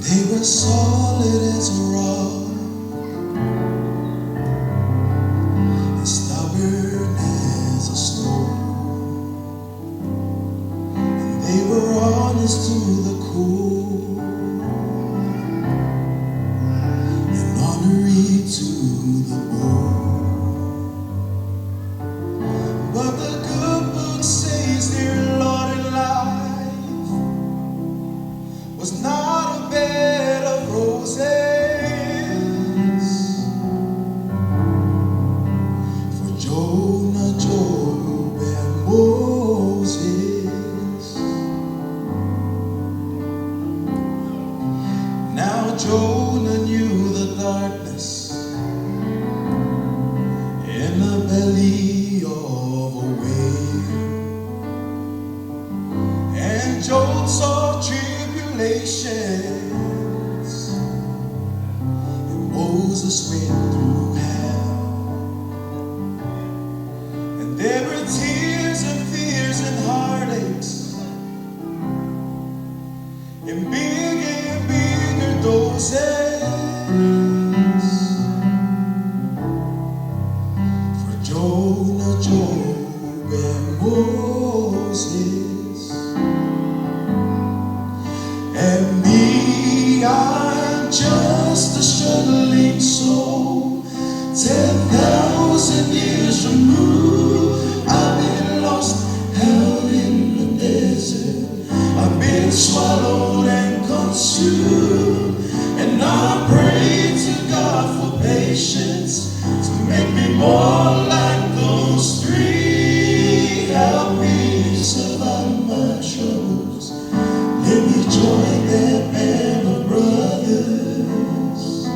They were solid as a rock, and stubborn as a stone. And they were honest to the core, and honorary to the bone. But the good book says their lot in life was not a bed of roses. For Jonah, Job, and Moses. Now Jonah knew the darkness in the belly of a whale, and Job saw tribulations, and Moses went through hell. And there were tears and fears and heartaches, and bigger doses for Jonah, Job, and Moses. And me, I'm just a struggling soul, 10,000 years removed. I've been lost, held in the desert. I've been swallowed and consumed. And I pray to God for patience to make me more like those three. Help me survive my troubles. Let me join that band of brothers.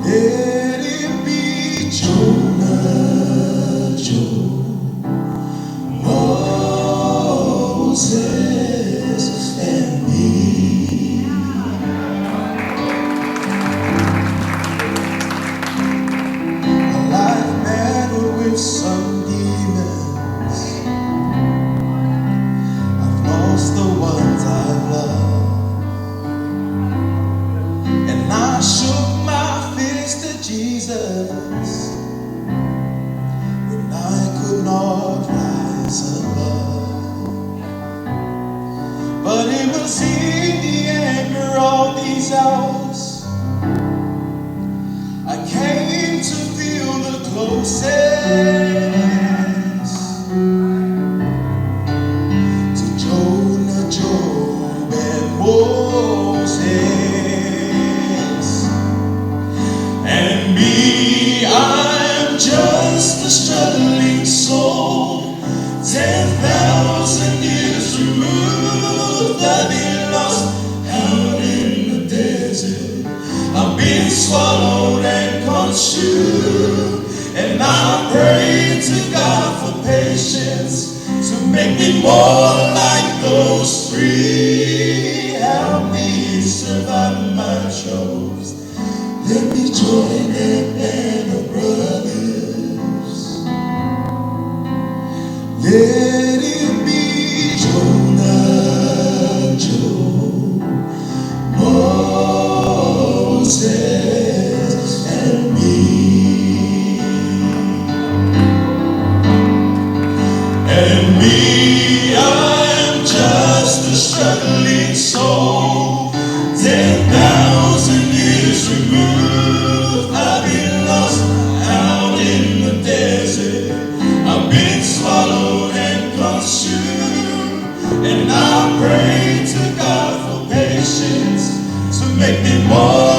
Let it be Jonah, Job, Moses, and me. A life battled with some demons. I've lost the ones I've loved, and I shook my fist at Jesus when I could not rise above. But it was in the anger of these hours I came to feel the closest to Jonah, Job, and Moses. And me, I'm just a struggling soul, 10,000 years removed. I've been lost, out in the desert. I've been swallowed and consumed. And I pray to God for patience to make me more like those three. Help me survive my troubles. Let me join that band of brothers. Let it be Jonah, Job, Moses, and me. And me, I'm just a struggling soul, 10,000 years removed. I've been lost, out in the desert. I've been swallowed and consumed. And I pray to God for patience to make me more